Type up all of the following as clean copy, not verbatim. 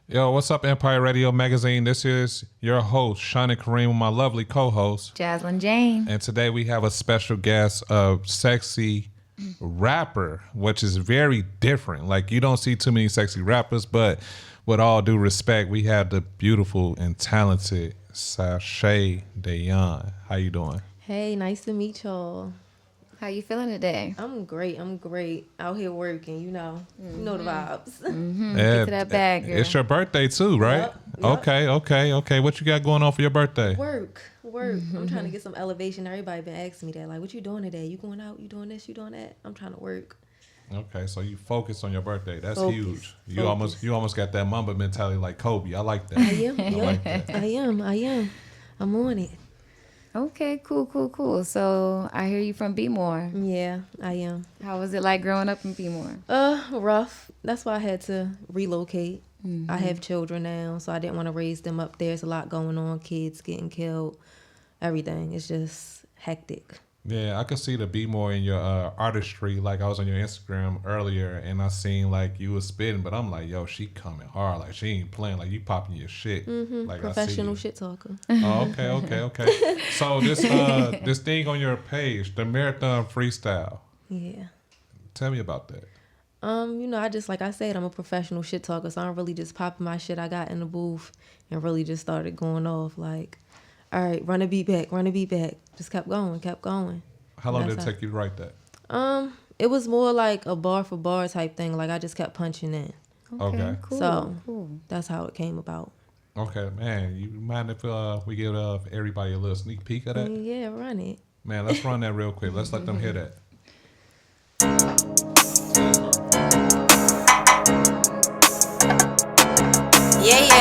Yo, what's up, Empire Radio Magazine? This is your host, Shani Kareem, with my lovely co-host, Jaslyn Jane. And today we have a special guest, a sexy rapper, which is very different. Like, you don't see too many sexy rappers, but with all due respect, we have the beautiful and talented Sashay Dayon. How you doing? Hey, nice to meet y'all. How you feeling today? I'm great. Out here working, you know the vibes. Mm-hmm. Get to that bag, girl. It's your birthday too, right? Yep. Okay. What you got going on for your birthday? Work. I'm trying to get some elevation. Everybody been asking me that, like, what you doing today? You going out? You doing this? You doing that? I'm trying to work. Okay, so you focus on your birthday. That's Focus. huge. You almost got that Mamba mentality like Kobe. I like that. I am. like that. I am. I'm on it. Okay, cool. So I hear you from B-More. Yeah, I am. How was it like growing up in B-More? Rough. That's why I had to relocate. Mm-hmm. I have children now, so I didn't want to raise them up there. There's a lot going on. Kids getting killed. Everything. It's just hectic. Yeah, I could see the be more in your artistry. Like, I was on your Instagram earlier, and I seen like you was spitting, but I'm like, yo, she coming hard. Like, she ain't playing. Like, you popping your shit. Mm-hmm. Like, professional I see shit talker. Oh, okay. So this thing on your page, the marathon freestyle. Yeah. Tell me about that. I just, like I said, I'm a professional shit talker, so I'm really just popping my shit I got in the booth and really just started going off like, all right, run a beat back. Just kept going. How long did it take you to write that? It was more like a bar for bar type thing. Like, I just kept punching in. Okay. Cool. So cool. that's how it came about. Okay, man. You mind if we give everybody a little sneak peek of that? Yeah, run it. Man, let's run that real quick. Let's let them hear that. Yeah.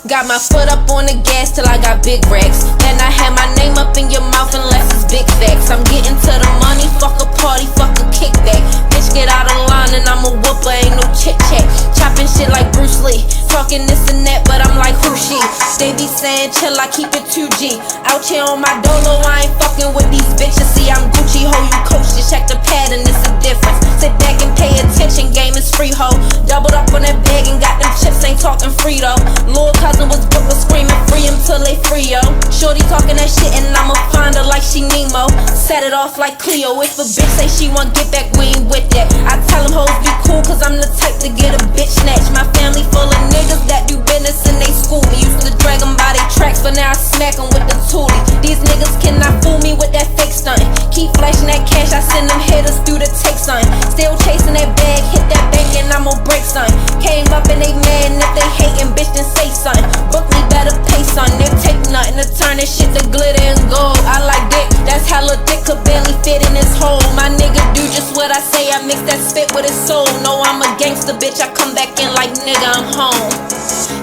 Got my foot up on the gas till I got big racks. And I had my name up in your mouth unless it's big facts. I'm getting to the money, fuck a party, fuck a kickback. Bitch, get out of line and I'm a whooper, ain't no chit chat. Chopping shit like Bruce Lee, talking this and that, but I'm like, who she? They be saying chill, I keep it 2G. Out here on my dolo, I ain't fucking with these bitches. See, I'm Gucci, ho, you coach, just check the pattern, it's a difference. Sit back and pay attention, game is free, ho. Doubled up on that bag and got them chips, ain't talking free, though. Lil' cousin was booked with screaming free him till they free, yo. Shorty talking that shit and I'ma find her like she Nemo. Set it off like Cleo. If a bitch say she want get back, we ain't with that. I tell them hoes be cool cause I'm the type to get a bitch snatched. My family full of niggas that do business and they school me. Used to drag them by they tracks, but now I smack them with the toolie. These niggas cannot fool me with that fake stuntin'. Keep flashing that cash, I send them hitters through to take something. Still chasing that bag, hit that bank and I'ma break something. Came up and they mad and if they hatin', bitch then say something. Book me better pay something. They take nothing to turn this shit to glitter and gold. I like dick, that's hella thick, could barely fit in this hole. My nigga do just what I say, I mix that spit with his soul. No, I'm a gangster bitch, I come back in like nigga, I'm home.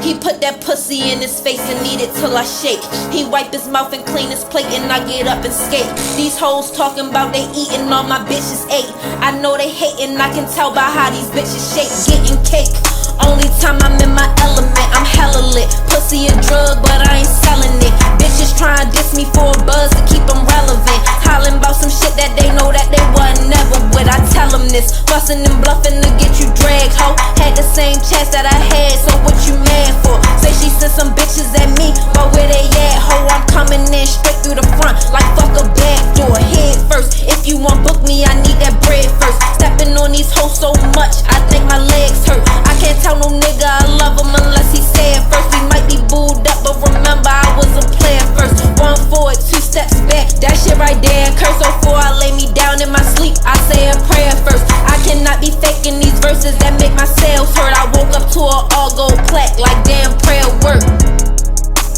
He put that pussy in his face and eat it till I shake. He wipe his mouth and clean his plate and I get up and skate. These hoes talking about they eating, all my bitches ate. I know they hating, I can tell by how these bitches shake. Getting cake, only time I'm in my element, I'm hella lit. Pussy a drug, but I ain't selling it. Bitches trying to diss me for a buzz to keep them relevant. Hollering about some shit that they know that they wasn't never with. I tell them this, bustin' and bluffing to get you dragged, ho. Had the same chest that I had, so what you mad for? Say she sent some bitches at me, but where they at, ho? I'm coming in straight through the front, like fuck a back door. Head first, if you want book me, I need that bread first. Stepping on these hoes so much, I think my legs hurt. I can't tell no nigga I love him unless he say it first. We might be booed up, but remember I was a player first. 1 forward, 2 steps back, that shit right there. Curse before I lay me down in my sleep, I say a prayer first. I cannot be faking these verses that make my cells hurt. I woke up to an all gold plaque, like damn prayer work.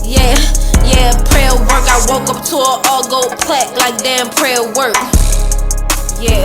Yeah, prayer work. I woke up to an all gold plaque, like damn prayer work. Yeah.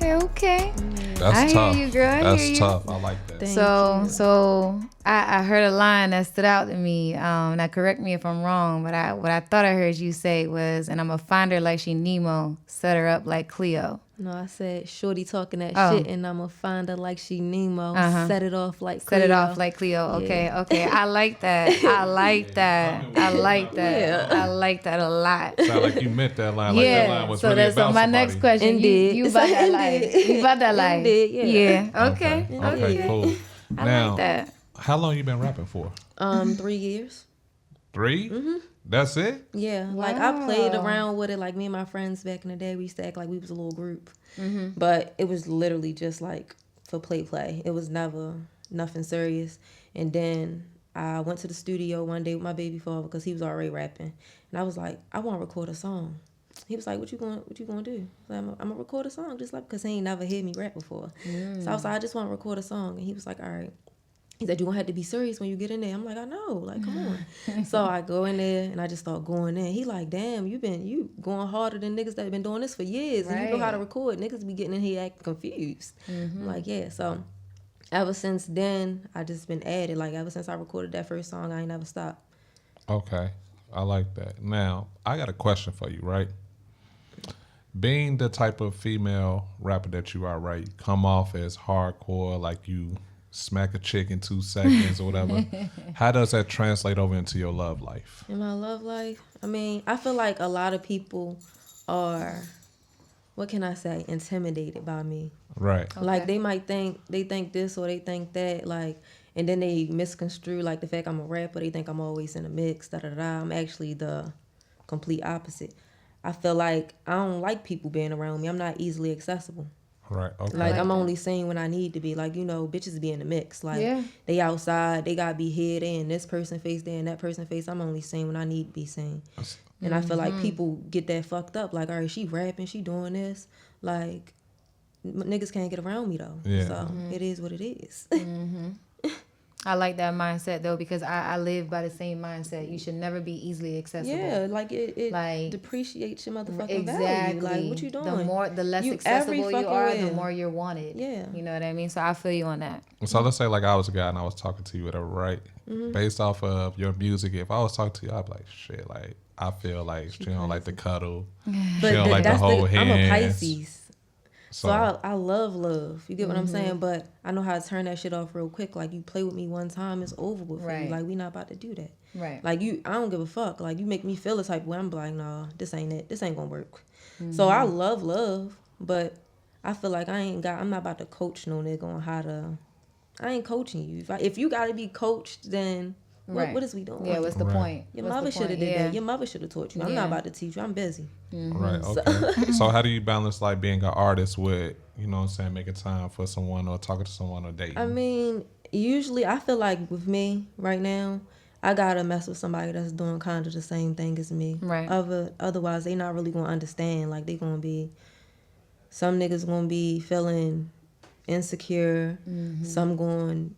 Okay. That's I tough. hear you, girl. That's tough. I like that. So I heard a line that stood out to me. Now correct me if I'm wrong, but what I thought I heard you say was, and I'm gonna find her like she Nemo, set her up like Cleo. No, I said shorty talking that Oh. shit, and I'ma find her like she Nemo. Uh-huh. Set it off like Set it Cleo. off like Cleo. Okay, Yeah. okay. I like that. I like that. I like that. Yeah. I like that a lot. Sound like you meant that line. Like that line Yeah. was So really that's about my somebody. next question. Indeed. You about that life. You about that life. Indeed, yeah. Okay. Okay, cool. I Now, like that. how long you been rapping for? 3 years. 3? Mm-hmm. That's it? Yeah, like I played Wow. around with it. Like me and my friends back in the day, we used to act like we was a little group. But it was literally just like for play. It was never nothing serious. And then I went to the studio one day with my baby father because he was already rapping, and I was like, I want to record a song. He was like, "What you going to do?" I was like, I'm gonna record a song, just like because he ain't never heard me rap before. So I was like, I just want to record a song, and he was like, all right. He said, "You gonna have to be serious when you get in there." I'm like, "I know, like, come on." So I go in there and I just start going in. He like, "Damn, you going harder than niggas that have been doing this for years, and you know how to record. Niggas be getting in here acting confused." I'm like, yeah. So ever since then, I just been at it. Like ever since I recorded that first song, I ain't never stopped. Okay. I like that. Now, I got a question for you, right? Being the type of female rapper that you are, right? You come off as hardcore, like you smack a chick in 2 seconds or whatever. How does that translate over into your love life? In my love life, I mean, I feel like a lot of people are, what can I say, intimidated by me. Right. Like they might think this or they think that, like, and then they misconstrue like the fact I'm a rapper. They think I'm always in a mix. Da da da. I'm actually the complete opposite. I feel like I don't like people being around me. I'm not easily accessible. Right. Okay. Like I'm only seen when I need to be. Like, you know, bitches be in the mix. Like they outside, they gotta be here, they in this person face, they in that person face. I'm only seen when I need to be seen. And I feel like people get that fucked up. Like, all right, she rapping, she doing this. Like, niggas can't get around me though. Yeah. So it is what it is. I like that mindset though, because I live by the same mindset. You should never be easily accessible. Yeah, like it Like, depreciates your motherfucking exactly. value. Like, what you doing? The less You accessible every you fucking are, way. the more you're wanted. Yeah. You know what I mean? So I feel you on that. So let's say like I was a guy and I was talking to you, whatever, right? Based off of your music, if I was talking to you, I'd be like, shit, like I feel like she don't like the cuddle. She don't like the whole hands. I'm a Pisces. So So I love. You get what I'm saying? But I know how to turn that shit off real quick. Like, you play with me one time, it's over with for you. Right. Like, we not about to do that. Right. Like, I don't give a fuck. Like, you make me feel a type of way. I'm like, nah, this ain't it. This ain't gonna work. So I love, but I feel like I'm not about to coach no nigga on how to. I ain't coaching you. If you gotta be coached, then what is we doing? Yeah, what's the point? Your What's mother the should have point? did Yeah. that. Your mother should have taught you. I'm not about to teach you. I'm busy. right, okay. So how do you balance like being an artist with, you know what I'm saying, making time for someone or talking to someone or dating? I mean, usually I feel like with me right now, I gotta mess with somebody that's doing kind of the same thing as me. Right. Otherwise, they not really gonna understand. Like, they gonna be, some niggas gonna be feeling insecure. Some going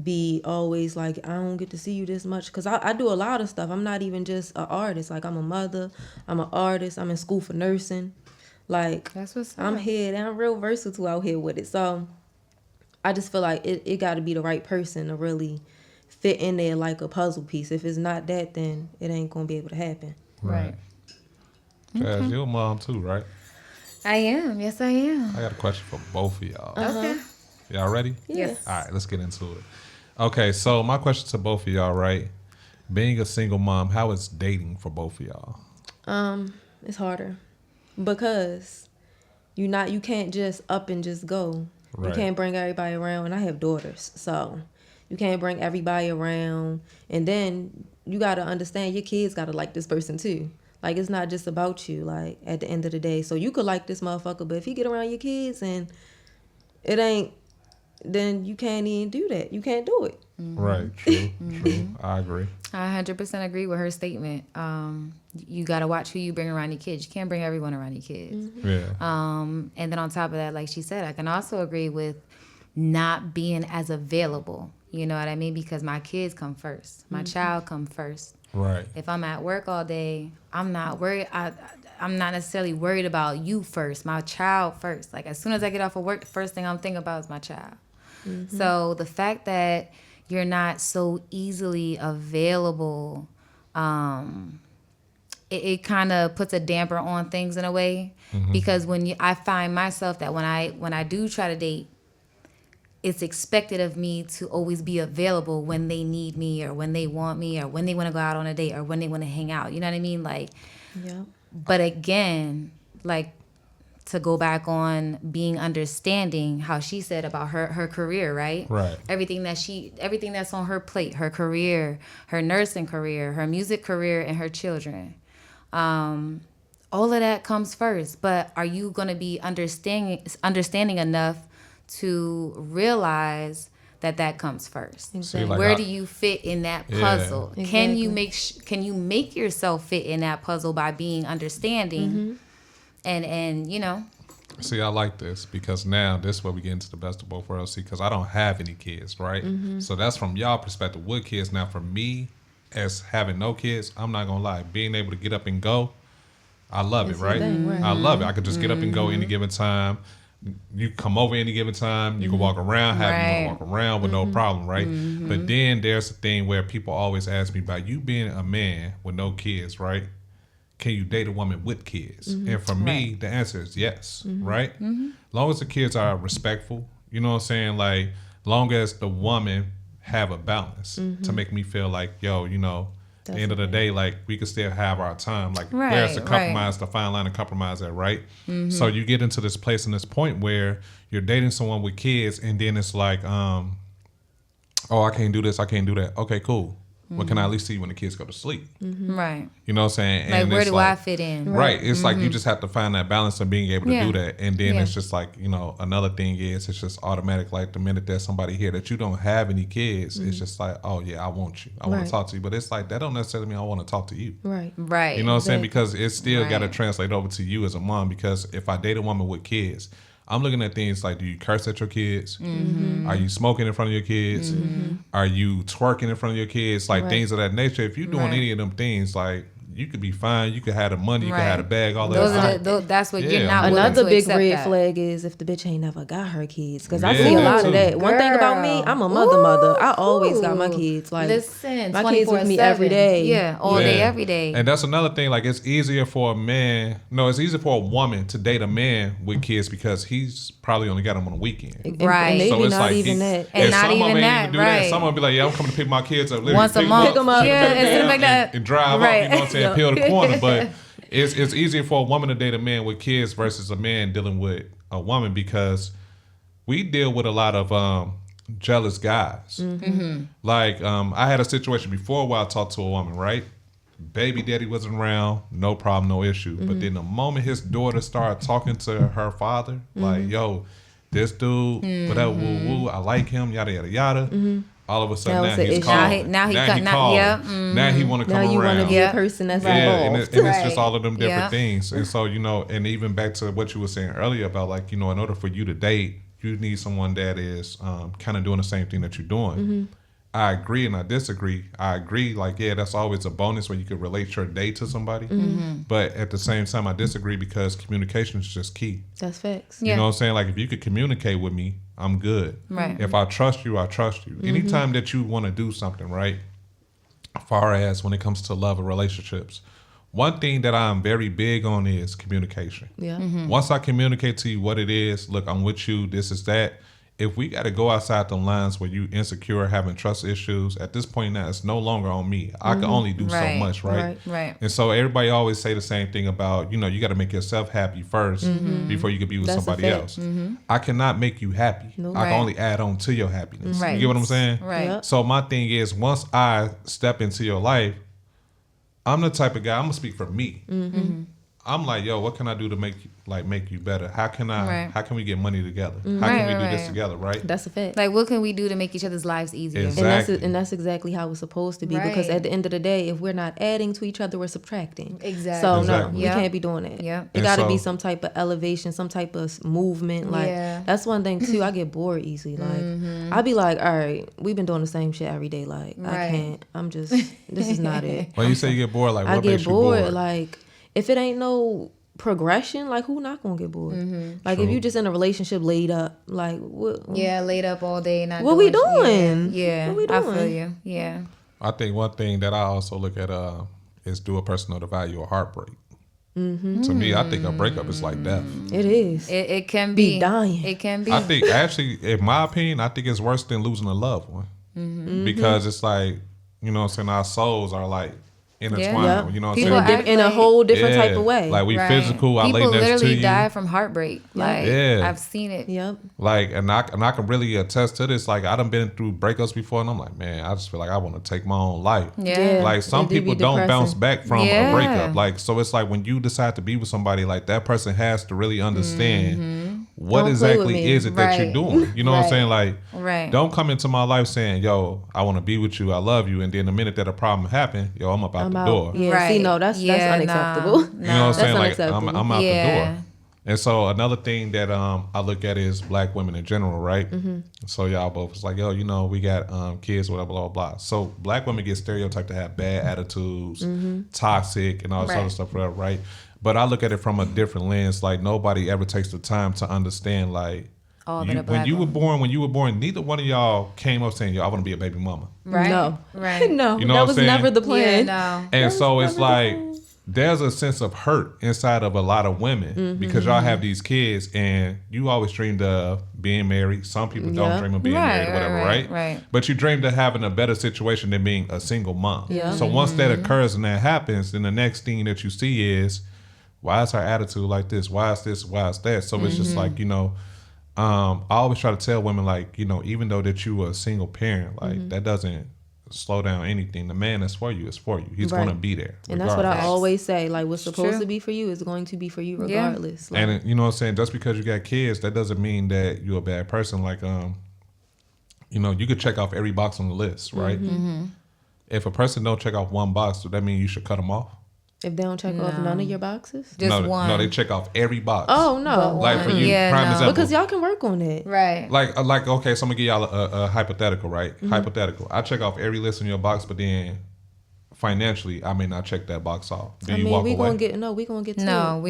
be always like, I don't get to see you this much, because I do a lot of stuff. I'm not even just an artist. Like, I'm a mother, I'm an artist, I'm in school for nursing. Like, That's what's I'm up. here and I'm real versatile out here with it. So I just feel like it got to be the right person to really fit in there like a puzzle piece. If it's not that, then it ain't gonna be able to happen. Right. Jazz, you're a mom too, right? I am. Yes, I am. I got a question for both of y'all. Okay. Y'all ready? Yes. All right, let's get into it. Okay, so my question to both of y'all, right? Being a single mom, how is dating for both of y'all? It's harder because you can't just up and just go. Right. You can't bring everybody around, and I have daughters, so you can't bring everybody around. And then you got to understand your kids got to like this person too. Like, it's not just about you, like, at the end of the day. So you could like this motherfucker, but if you get around your kids and it ain't, then you can't even do that. You can't do it. Right, true, true. I agree. I 100% agree with her statement. You got to watch who you bring around your kids. You can't bring everyone around your kids. Yeah. And then on top of that, like she said, I can also agree with not being as available. You know what I mean? Because my kids come first. My child come first. Right. If I'm at work all day, I'm not worried. I'm not necessarily worried about you first, my child first. Like, as soon as I get off of work, the first thing I'm thinking about is my child. So the fact that you're not so easily available it kind of puts a damper on things in a way, because I find myself that when I do try to date, it's expected of me to always be available when they need me or when they want me or when they want to go out on a date or when they want to hang out. You know what I mean? Like, Yeah. but again, like, to go back on being understanding, how she said about her career, right? Right. Everything that's on her plate, her career, her nursing career, her music career, and her children. All of that comes first. But are you going to be understanding enough to realize that comes first? Exactly. like, Where do you fit in that puzzle? Yeah. Can you make yourself fit in that puzzle by being understanding? And you know, See, I like this because now this is where we get into the best of both worlds. See, because I don't have any kids, right? So that's from y'all perspective with kids. Now, for me, as having no kids, I'm not gonna lie, being able to get up and go, I love it, right? I love it. I could just get up and go any given time. You come over any given time. You can walk around, you walk around with no problem, right? But then there's the thing where people always ask me about you being a man with no kids, right? Can you date a woman with kids? And for me, the answer is yes, right? Long as the kids are respectful, you know what I'm saying? Like, long as the woman have a balance to make me feel like, yo, you know, at the end of the day, like, we can still have our time. Like, where's the compromise, the fine line of compromise at, right? So you get into this place and this point where you're dating someone with kids, and then it's like, oh, I can't do this, I can't do that. Okay, cool. What can I at least see when the kids go to sleep? right. You know what I'm saying? Like, And where it's do I fit in? Right. It's like you just have to find that balance of being able to do that. And then Yeah. it's just like, you know, another thing is it's just automatic. Like, the minute there's somebody here that you don't have any kids, it's just like, oh, yeah, I want you. I want to talk to you. But it's like, that don't necessarily mean I want to talk to you. Right. Right. You know what I'm saying? Because it's still got to Right. translate over to you as a mom. Because if I date a woman with kids, I'm looking at things like, do you curse at your kids? Are you smoking in front of your kids? Are you twerking in front of your kids? Like, things of that nature. If you're doing any of them things, like, you could be fine. You could have the money. You could have the bag. All that. That's what Yeah. you're not willing Another to big accept red that. flag is if the bitch ain't never got her kids. Because I Yeah, see a that lot too. of that. One thing about me, I'm a mother. I always got my Ooh. kids. Like, Listen, my kids with me 24/7. every day. Yeah, all day, every day. And that's another thing. Like, it's easier for a man. No, it's easier for a woman to date a man with kids because he's probably only got them on the weekend. Right. And maybe So it's not like even that. And not some of even them ain't that, even do that. right. Some of them be like, yeah, I'm coming to pick my kids up. Literally Once a pick month. Pick 'em up. Yeah, instead of like that. and drive Right. off. You know what I'm saying? Yeah. Peel the corner, but. It's easier for a woman to date a man with kids versus a man dealing with a woman because we deal with a lot of jealous guys. Like, I had a situation before where I talked to a woman, right? Baby daddy wasn't around, no problem, no issue. But then the moment his daughter started talking to her father, like, yo, this dude, whatever, woo woo, I like him, yada yada yada. All of a sudden, That now was the he's issue. calling. Now he calling. yeah. Now he want to come Now you around. want to be Yeah. a person that's Yeah, and, involved. and it's just Right. all of them different Yeah. things. And so, you know, and even back to what you were saying earlier about, like, you know, in order for you to date, you need someone that is kind of doing the same thing that you're doing. I agree and I disagree. I agree, like, yeah, that's always a bonus when you can relate your day to somebody. But at the same time, I disagree because communication is just key. That's facts. You know what I'm saying? Like, if you could communicate with me, I'm good. Right. If I trust you, I trust you. Anytime that you want to do something, right? As far as when it comes to love or relationships, one thing that I'm very big on is communication. Yeah. Once I communicate to you what it is, look, I'm with you, this is that. If we got to go outside the lines where you insecure, having trust issues, at this point now, it's no longer on me. I can only do so Right. much, right? Right. And so everybody always say the same thing about, you know, you got to make yourself happy first before you can be with That's a somebody fact. else. I cannot make you happy. Nope. I Right. can only add on to your happiness. Right. You get what I'm saying? Right. Yep. So my thing is, once I step into your life, I'm the type of guy, I'm going to speak for me. I'm like, yo, what can I do to make you better? How can Right. how can we get money together? How Right, can we do right, this right. together, right? That's a fact. Like, what can we do to make each other's lives easier? Exactly. And that's exactly how it's supposed to be. Because Right. at the end of the day, if we're not adding to each other, we're subtracting. Exactly. So Exactly. no, Yep. we can't be doing that. Yep. It And got to so- be some type of elevation, some type of movement. Like Yeah. that's one thing too. I get bored easily. Like I be like, all right, we've been doing the same shit every day. Like I Right. can't. I'm just. This is not it. When you say you get bored, like, I what get makes bored. you bored? Like if it ain't no progression, like who not gonna get bored? Like if True. you just in a relationship laid up, like what? Yeah, laid up all day, not What we doing. doing? Yeah, What we I feel doing? you. Yeah. I think one thing that I also look at is do a person know the value of heartbreak? To me, I think a breakup is like death. It is. It can Be be dying. It can be. I think actually, in my opinion, I think it's worse than losing a loved one because it's like, you know what I'm saying, our souls are like intertwined. Yeah. You know what People I'm saying? act In a like- whole different type of way. Like we Right. physical. I People lay next to literally you. die from heartbreak. Like Yeah. I've seen it. Yep. Like, and I can really attest to this. Like, I done been through breakups before, and I'm like, man, I just feel like I want to take my own life. Yeah. Like, some it do be people don't bounce depressing. back from Yeah. a breakup. Like, so it's like when you decide to be with somebody, like that person has to really understand what Don't play with exactly me. is it that you're Right. doing. You know what I'm Right. saying? Like, Right. don't come into my life saying, yo, I want to be with you, I love you, and then the minute that a problem happen, yo, I'm up out the door. Yeah. Right. See, no, that's Yeah, unacceptable. You know what I'm That's saying? Like, unacceptable. I'm out the Yeah. door. And so another thing that I look at is black women in general, right? So y'all both was like, yo, you know, we got kids, blah, blah, blah. So black women get stereotyped to have bad attitudes, toxic, and all this Right. other stuff, whatever, right? But I look at it from a different lens. Like, nobody ever takes the time to understand, like, All that a when black you were woman. born, neither one of y'all came up saying, yo, I want to be a baby mama. Right. No. Right. No. You know that what I'm was saying? never the plan. Yeah, no. And so it's like there's a sense of hurt inside of a lot of women because y'all have these kids and you always dreamed of being married. Some people don't Yeah. dream of being Right, married or whatever, right, right? right. But you dreamed of having a better situation than being a single mom. Yeah. So once that occurs and that happens, then the next thing that you see is, why is her attitude like this? Why is this? Why is that? So it's just like, you know, I always try to tell women, like, you know, even though that you are a single parent, like that doesn't slow down anything. The man that's for you is for you. He's Right. going to be there. And that's what I regardless. always say. Like, what's supposed true. to be for you is going to be for you Yeah. regardless. Like, And you know what I'm saying? Just because you got kids, that doesn't mean that you're a bad person. Like, you know, you could check off every box on the list, right? If a person don't check off one box, does that mean you should cut them off? if they don't check off none of your boxes. Just no, one. no, they check off every box. Oh no. like for you, Yeah, prime no. example. Because y'all can work on it. Right. Like okay, so I'm gonna give y'all a hypothetical, right? Hypothetical. I check off every list in your box, but then financially, I may not check that box off. Do I you mean, walk we away? gonna get to it. No, we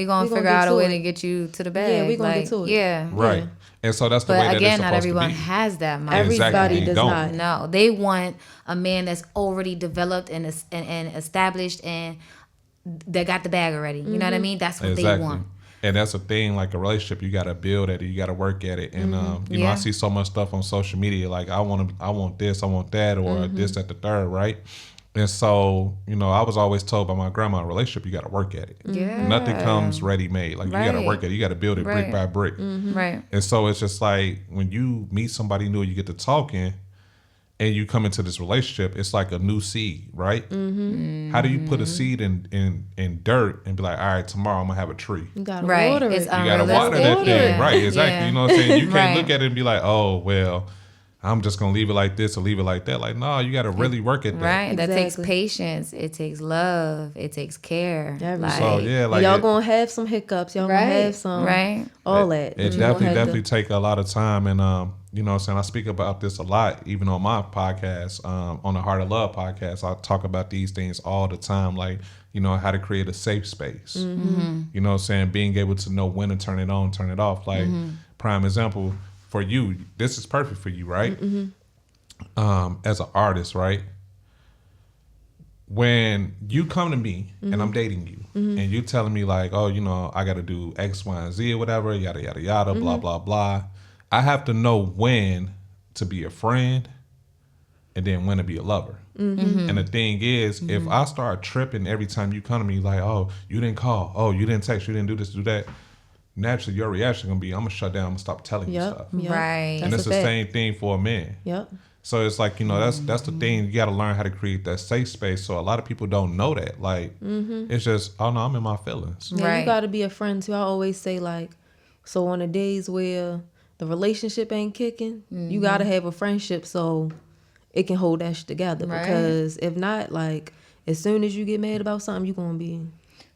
gonna figure get out a to way it. to get you to the bag. Yeah, we gonna like, get to it. Yeah. Right. Yeah. And so that's the way But that again, it's not supposed everyone to be. has that mindset. Everybody Exactly. does Don't. not. No, they want a man that's already developed and established and that got the bag already. You know what I mean? That's what they want. And that's a thing, like a relationship, you got to build at it, you got to work at it. And you know, Yeah. I see so much stuff on social media, like I want this, I want that, or this, that, the third, right? And so, you know, I was always told by my grandma, relationship, you got to work at it. Yeah. Nothing comes ready made. Like you got to Right. work at it, you got to build it brick Right. by brick. Right. And so it's just like when you meet somebody new, you get to talking, and you come into this relationship, it's like a new seed, right? How do you put a seed in dirt and be like, all right, tomorrow I'm gonna have a tree? You gotta Right. water It's it. You gotta water that thing, Yeah. right? Exactly. Yeah. You know what I'm saying? You can't Right. look at it and be like, oh well, I'm just gonna leave it like this or leave it like that. Like, no, you gotta really work at that. Right. That takes Exactly. patience. It takes love. It takes care. Everything. Like, So yeah, like y'all it, gonna have some hiccups. Y'all right. gonna have some Right. all that. it You gonna have definitely to- take a lot of time, and you know what I'm saying, I speak about this a lot, even on my podcast, on the Heart of Love podcast. I talk about these things all the time, like, you know, how to create a safe space. You know what I'm saying? Being able to know when to turn it on, turn it off. Like, prime example for you, this is perfect for you, right? As an artist, right? When you come to me and I'm dating you and you telling me like, oh, you know, I got to do X, Y, and Z or whatever, yada, yada, yada, blah, blah, blah. I have to know when to be a friend and then when to be a lover. And the thing is, if I start tripping every time you come to me like, oh, you didn't call, oh, you didn't text, you didn't do this, do that, naturally your reaction going to be, I'm going to shut down, I'm going to stop telling you stuff. Yep. Right. And That's it's a the fact. same thing for a man. Yep. So it's like, you know, that's the thing. You got to learn how to create that safe space. So a lot of people don't know that. Like, it's just, oh no, I'm in my feelings. Yeah, Right. you gotta be a friend too. I always say like, so on the days where the relationship ain't kicking, you gotta have a friendship so it can hold that shit together. Right. Because if not, like, as soon as you get mad about something, you gonna be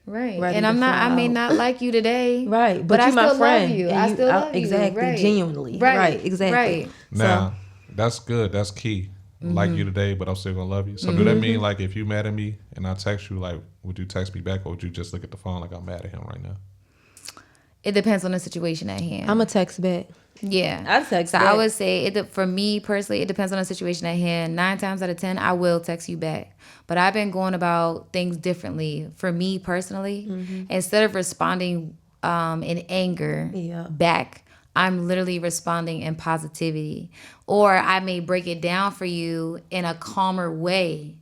Right. ready And to I'm not, fly I may out. not like you today. right. But But, I you my still friend. love you. and I still love you. Exactly. Right. Genuinely. Right. Right. Exactly. Right. Now, that's good. That's key. Like you today, but I'm still going to love you. So do that mean like if you mad at me and I text you, like, would you text me back or would you just look at the phone like I'm mad at him right now? It depends on the situation at hand. I'm a text back. Yeah. I text So back. I would say, for me personally, it depends on the situation at hand. 9 times out of 10, I will text you back. But I've been going about things differently. For me personally, instead of responding in anger back, I'm literally responding in positivity. Or I may break it down for you in a calmer way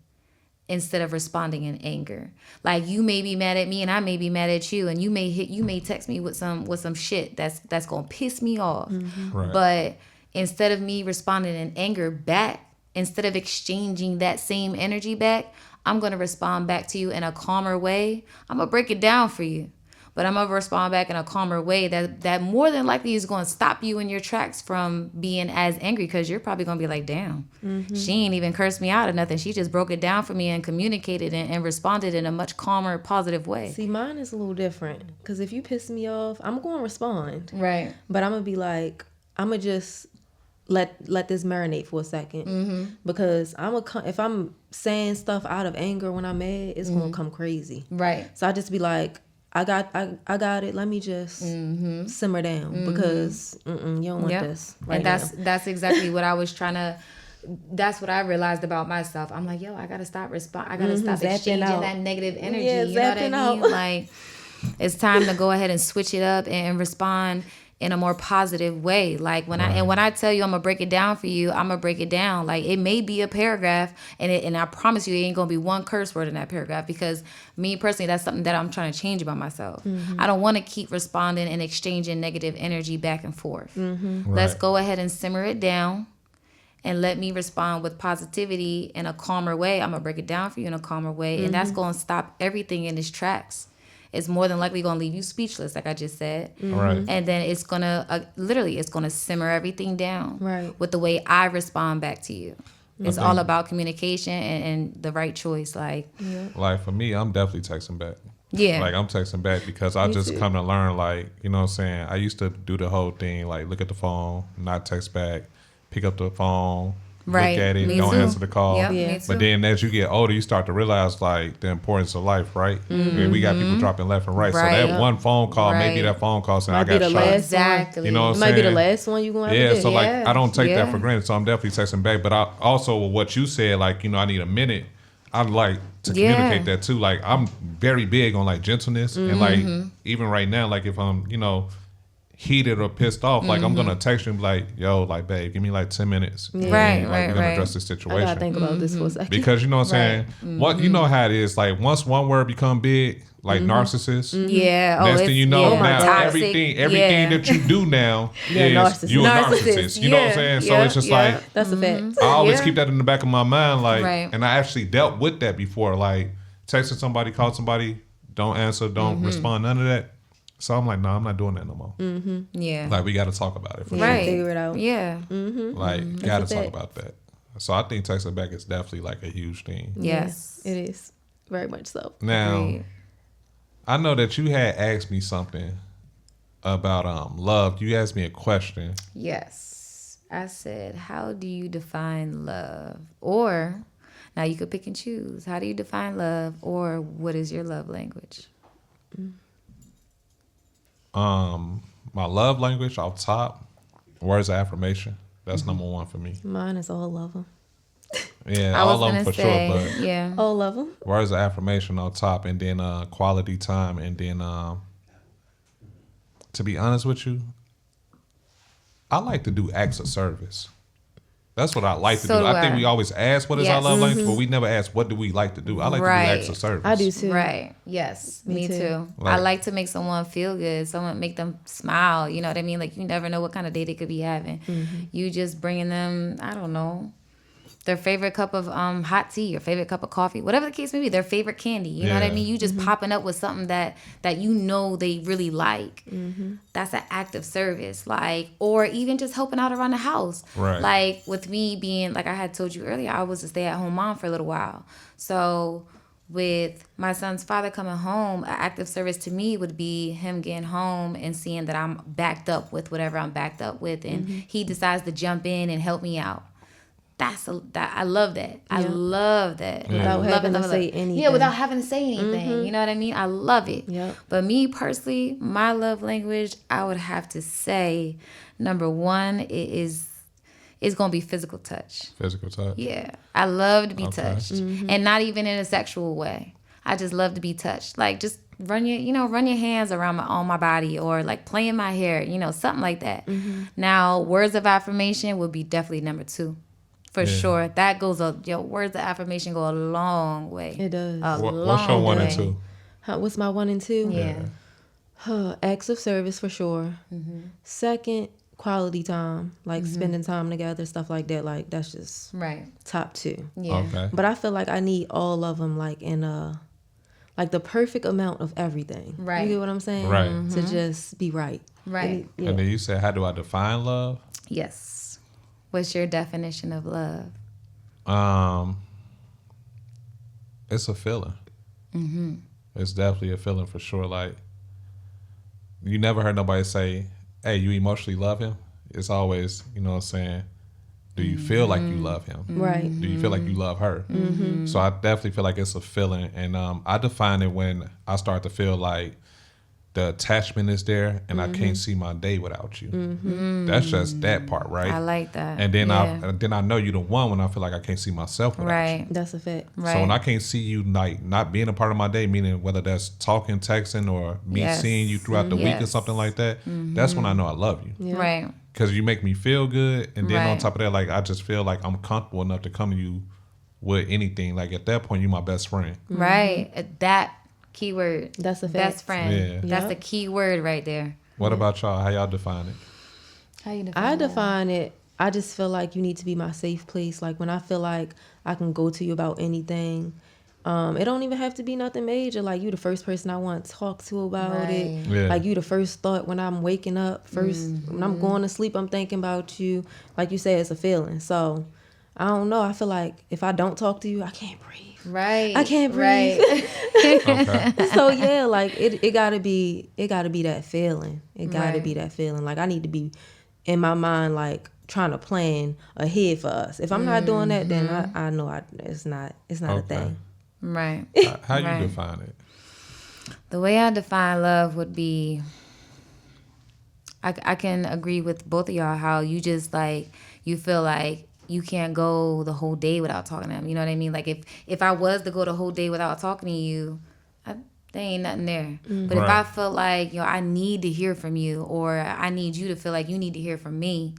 instead of responding in anger. Like, you may be mad at me and I may be mad at you, and you may text me with some shit that's gonna piss me off. Right. But instead of me responding in anger back, instead of exchanging that same energy back, I'm gonna respond back to you in a calmer way. I'm gonna break it down for you, but I'm gonna respond back in a calmer way that more than likely is gonna stop you in your tracks from being as angry, because you're probably gonna be like, damn, she ain't even cursed me out or nothing. She just broke it down for me and communicated and responded in a much calmer, positive way. See, mine is a little different, because if you piss me off, I'm going to respond. Right. But I'm going to be like, I'm going to just let this marinate for a second. Because if I'm saying stuff out of anger when I'm mad, it's going to come crazy. Right. So I just be like, I got it. Let me just simmer down, because you don't want this right now. And that's exactly what I was trying to. That's what I realized about myself. I'm like, yo, I gotta stop I gotta stop Zapping exchanging out. that negative energy. Yeah, you know what I zapping mean? out. Like, it's time to go ahead and switch it up and respond in a more positive way. Like, when I tell you I'm gonna break it down for you, I'm gonna break it down. Like, it may be a paragraph, and I promise you it ain't gonna be one curse word in that paragraph, because me personally, that's something that I'm trying to change about myself. I don't want to keep responding and exchanging negative energy back and forth. Let's go ahead and simmer it down and let me respond with positivity in a calmer way. I'm gonna break it down for you in a calmer way, and that's gonna stop everything in its tracks. It's more than likely gonna leave you speechless, like I just said. Right. And then it's gonna literally, it's gonna simmer everything down with the way I respond back to you. It's all about communication and the right choice. Like for me, I'm definitely texting back. Yeah. Like, I'm texting back because I just come to learn, like, you know what I'm saying? I used to do the whole thing, like, look at the phone, not text back, pick up the phone, Right. look at it, Me don't too. answer the call. Yep, me too. But then as you get older, you start to realize, like, the importance of life, right? And we got people dropping left and right. So Right. that one phone call, maybe Right. that phone call saying, Might I be got the shot. last Exactly. You know what It I'm might be the saying? last one you going to Yeah, have to so do. like, Yeah. I don't take Yeah. that for granted. So I'm definitely texting back. But I also, with what you said, like, you know, I need a minute. I'd like to communicate that too. Like, I'm very big on, like, gentleness. And, like, even right now, like, if I'm, you know, heated or pissed off, like, I'm gonna text you and be like, yo, like, babe, give me like 10 minutes. Right, Like, right, we're gonna right. address this I situation. got to think about this for a second. Because you know what I'm saying? What you know how it is, like, once one word become big, like narcissist. Yeah. Next thing you know, yeah, now toxic. everything that you do now You're a is narcissist. you a narcissist. You know what I'm saying? So it's just like, That's a fact. I always Yeah. keep that in the back of my mind, like, Right. and I actually dealt with that before, like, texting somebody, called somebody, don't answer, don't respond, none of that. So I'm like, no, I'm not doing that no more. Yeah. Like, we got to talk about it. For Right. Figure it out. Yeah. Like, got to That's a talk fact. about that. So I think texting back is definitely like a huge thing. Yes. Yeah, it is. Very much so. Now, Agreed. I know that you had asked me something about love. You asked me a question. Yes. I said, how do you define love? Or, now you could pick and choose. How do you define love? Or what is your love language? My love language off top, words of affirmation. That's number one for me. Mine is all of them. Yeah, I was all of them gonna for say, sure. But yeah. All of them. words of affirmation on top, and then quality time, and then to be honest with you, I like to do acts of service. That's what I like to So do. do I think I. we always ask what is our Yes. love language, but we never ask what do we like to do. I like to do acts of service. I do too. Right. Yes. Me too. too. I Like- like to make someone feel good. Someone make them smile. You know what I mean? Like, you never know what kind of day they could be having. You just bringing them, I don't know, their favorite cup of hot tea, your favorite cup of coffee, whatever the case may be, their favorite candy. You know what I Yeah. mean? You just popping up with something that you know they really like. That's an act of service. Like, or even just helping out around the house. Right. Like, with me being, like I had told you earlier, I was a stay-at-home mom for a little while. So with my son's father coming home, an act of service to me would be him getting home and seeing that I'm backed up with whatever I'm backed up with, and he decides to jump in and help me out. I love that. I love that. Without having to say anything. Yeah, without having to say anything. You know what I mean? I love it. Yep. But me personally, my love language, I would have to say, number one, it's gonna be physical touch. Physical touch. Yeah, I love to be touched, Mm-hmm. and not even in a sexual way. I just love to be touched. Like just run your hands around on my body, or like playing my hair, something like that. Mm-hmm. Now, words of affirmation would be definitely number 2, for sure. That goes words of affirmation go a long way. It does. What's your 1 and 2? What's my 1 and 2? Yeah. Acts of service for sure. Second, quality time, like spending time together, stuff like that. Like that's just Right. top 2. Yeah. Okay. But I feel like I need all of them, like in like the perfect amount of everything. Right. You get what I'm saying? Right. To just be right. Right. Yeah. And then you said, how do I define love? Yes. What's your definition of love? It's a feeling. It's definitely a feeling for sure. Like, you never heard nobody say, hey, you emotionally love him. It's always, you know what I'm saying, do you feel like you love him? Right. Do you feel like you love her? So I definitely feel like it's a feeling. And I define it when I start to feel like the attachment is there and I can't see my day without you. That's just that part, right? I like that. And then Yeah. I know you're the one when I feel like I can't see myself without you. Right. That's a fact. Right. So when I can't see you, like not being a part of my day, meaning whether that's talking, texting, or me Yes. seeing you throughout the week or Yes. something like that, that's when I know I love you. Yeah. Right. Because you make me feel good, and then on Right. top of that, like I just feel like I'm comfortable enough to come to you with anything. Like at that point, you my best friend. Right. That keyword. That's a fact. Best friend. Yeah. That's Yep. the key word right there. What about y'all? How y'all define it? How you define I love? define it, I just feel like you need to be my safe place. Like when I feel like I can go to you about anything. It don't even have to be nothing major. Like you the first person I want to talk to about it. Right. Yeah. Like you the first thought when I'm waking up. First when I'm going to sleep, I'm thinking about you. Like you said, it's a feeling. So I don't know. I feel like if I don't talk to you, I can't breathe. Right. I can't breathe. Right. Okay. So yeah, like it gotta be that feeling. It gotta Right. be that feeling. Like I need to be in my mind, like trying to plan ahead for us. If I'm not doing that, then I know it's not a Okay. thing. Right. How you Right. define it? The way I define love would be, I can agree with both of y'all how you just like, you feel like you can't go the whole day without talking to them. You know what I mean? Like if I was to go the whole day without talking to you, there ain't nothing there. But if Right. I feel like, I need to hear from you, or I need you to feel like you need to hear from me,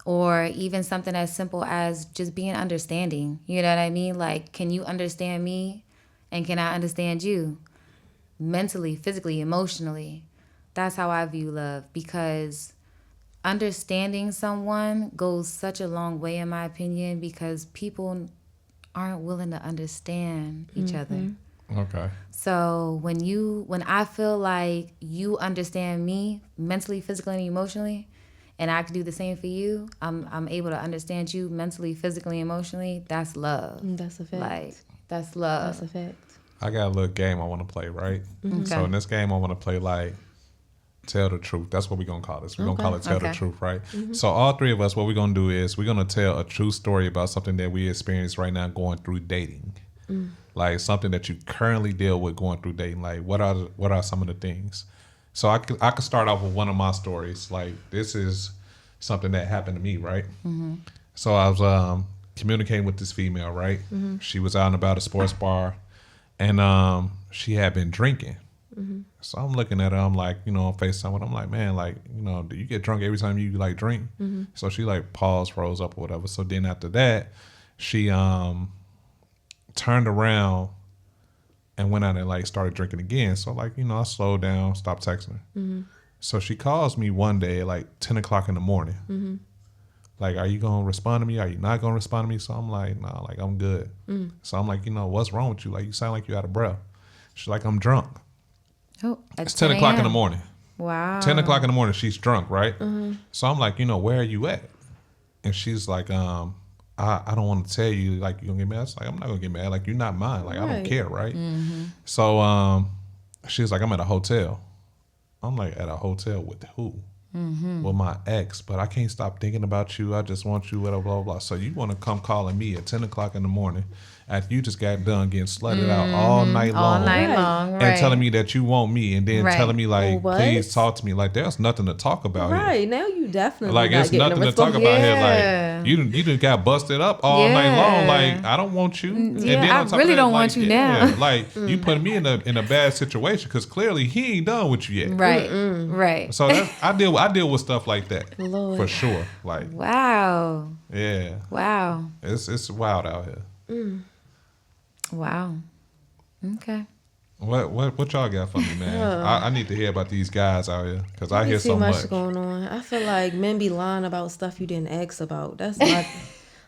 or even something as simple as just being understanding. You know what I mean? Like, can you understand me? And can I understand you? Mentally, physically, emotionally. That's how I view love, because understanding someone goes such a long way, in my opinion, because people aren't willing to understand each other. Okay. So when I feel like you understand me mentally, physically, and emotionally, and I can do the same for you, I'm able to understand you mentally, physically, emotionally, that's love. That's a fact. Like, that's love. That's a fact. I got a little game I want to play, right? Okay. So in this game, I want to play like tell the truth. That's what we're going to call this. We're going to call it tell the Okay. truth, right? So all three of us, what we're going to do is we're going to tell a true story about something that we experience right now going through dating. Like something that you currently deal with going through dating. Like what are some of the things? So I could start off with one of my stories. Like this is something that happened to me, right? So I was communicating with this female, right? She was out and about a sports bar, and she had been drinking. So I'm looking at her. I'm like, on FaceTime with her, I'm like, man, like, do you get drunk every time you like drink? So she like paused, froze up or whatever. So then after that, she turned around and went out and like started drinking again. So like, I slowed down, stopped texting her. So she calls me one day at like 10 o'clock in the morning. Like, are you going to respond to me? Are you not going to respond to me? So I'm like, nah, like I'm good. So I'm like, what's wrong with you? Like, you sound like you out of breath. She's like, I'm drunk. Oh, at It's 10 o'clock in the morning. Wow. 10 o'clock in the morning, she's drunk, right? So I'm like, where are you at? And she's like, I don't want to tell you, like, you gonna get mad? It's like, I'm not gonna get mad. Like, you're not mine. Like, I don't Right. care, right? So she's like, I'm at a hotel. I'm like, at a hotel with who? with my ex, but I can't stop thinking about you. I just want you, blah, blah, blah. So you want to come calling me at 10 o'clock in the morning after you just got done getting slutted out all night long. All night Right. long, right. And telling me that you want me, and then Right. telling me like, What? please talk to me. Like, there's nothing to talk about here. Right now, you definitely Like, not it's getting nothing a to talk response. about Yeah. here. Like, you done got busted up all night long. Like, I don't want you. And yeah, then I on top of really that, don't like, want you now. Like, you put me in a bad situation because clearly he ain't done with you yet. Right, right. So I deal with stuff like that Lord. for sure. Like, Wow, yeah, wow, it's wild out here. wow. Okay. What y'all got for me, man? I need to hear about these guys out here because I hear Too so much much. going on. I feel like men be lying about stuff you didn't ask about. That's like,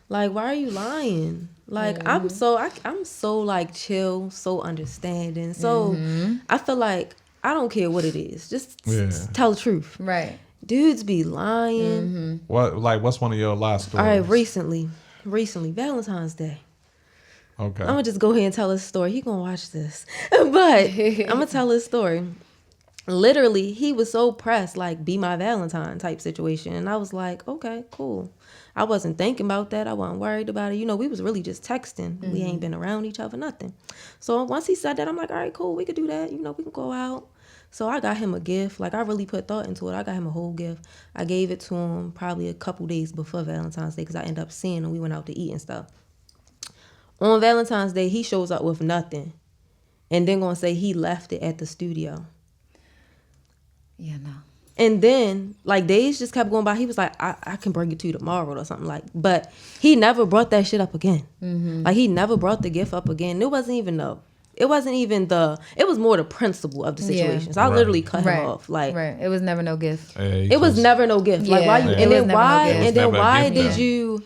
like, why are you lying? Like, I'm so like chill, so understanding. So I feel like I don't care what it is. Just tell the truth. Right. Dudes be lying. What's one of your last stories? All right, recently, Valentine's Day. Okay. I'm gonna just go ahead and tell his story. He gonna watch this, but I'm gonna tell his story. Literally, he was so pressed, like, be my Valentine type situation, and I was like, okay, cool. I wasn't thinking about that. I wasn't worried about it. You know, we was really just texting. We ain't been around each other, nothing. So once he said that, I'm like, all right, cool. We could do that. You know, we can go out. So I got him a gift. Like, I really put thought into it. I got him a whole gift. I gave it to him probably a couple days before Valentine's Day because I ended up seeing him. We went out to eat and stuff. On Valentine's Day, he shows up with nothing. And then gonna say he left it at the studio. Yeah, no. And then, like, days just kept going by. He was like, I can bring it to you tomorrow or something like. But he never brought that shit up again. Like, he never brought the gift up again. It was more the principle of the situation. So I literally cut him off. Like, right. It was never no gift. it was never no gift. Like, why you? Yeah. And It then was why? never no gift. And then It was why never a gift, did you?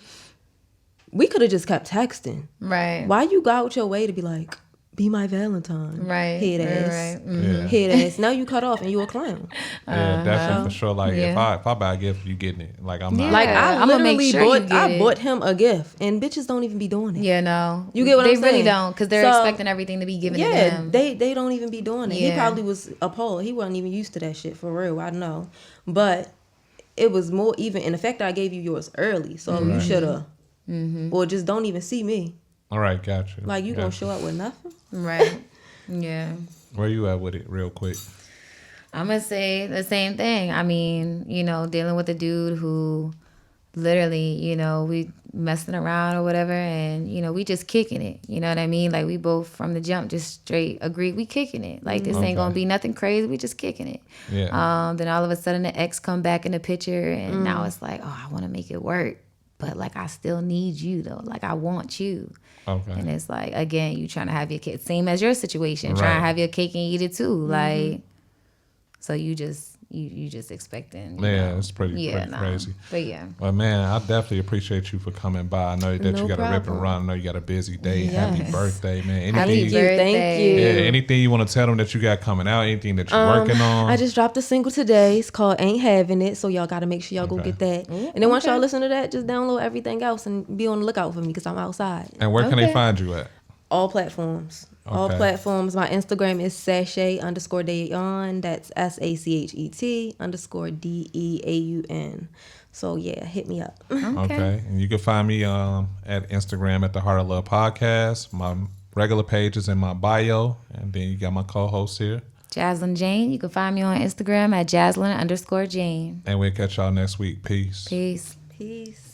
We could have just kept texting. Right. Why you go out your way to be like, be my Valentine? Right. Head ass. Right. Yeah. Head ass. Now you cut off and you a clown. Yeah, definitely for sure. Like Yeah. if I buy a gift, you getting it. Like I'm not. Like, I I'ma make literally sure you get I it. bought him a gift, and bitches don't even be doing it. Yeah, no. You get what they I'm saying? really don't, because they're So, expecting everything to be given to Yeah, them. they don't even be doing it. He Yeah. probably was appalled. He wasn't even used to that shit for real. I know, but it was more even in the fact that I gave you yours early, so you should have, or just don't even see me. All right, got you. Like, you Got gonna show up with nothing? Right. Yeah. Where you at with it, real quick? I'm going to say the same thing. I mean, you know, dealing with a dude who literally, you know, we messing around or whatever, and, you know, we just kicking it. You know what I mean? Like, we both from the jump just straight agreed we kicking it. Like, this ain't going to be nothing crazy. We just kicking it. Yeah. Then all of a sudden the ex come back in the picture, and now it's like, oh, I want to make it work. But, like, I still need you, though. Like, I want you. Okay. And it's like, again, you trying to have your cake. Same as your situation. Trying Right. to have your cake and eat it too. Like, so you just expecting. you Yeah, know. it's pretty crazy. But yeah. Well, man, I definitely appreciate you for coming by. I know that No you got to rip and problem. run. I know you got a busy day. Happy Yes. birthday, man. Happy Anything, birthday. Thank you. yeah, anything you want to tell them that you got coming out? Anything that you're working on? I just dropped a single today. It's called Ain't Having It. So y'all got to make sure y'all go Okay. get that. And then once y'all listen to that, just download everything else and be on the lookout for me because I'm outside. And where can they Okay. find you at? All platforms. All Okay. platforms. My Instagram is sachet_Deaun. That's SACHET_DEAUN. So yeah, hit me up. Okay. And you can find me at Instagram at the Heart of Love Podcast. My regular page is in my bio. And then you got my co-host here. Jaslyn Jane. You can find me on Instagram at Jaslyn_Jane. And we'll catch y'all next week. Peace. Peace. Peace.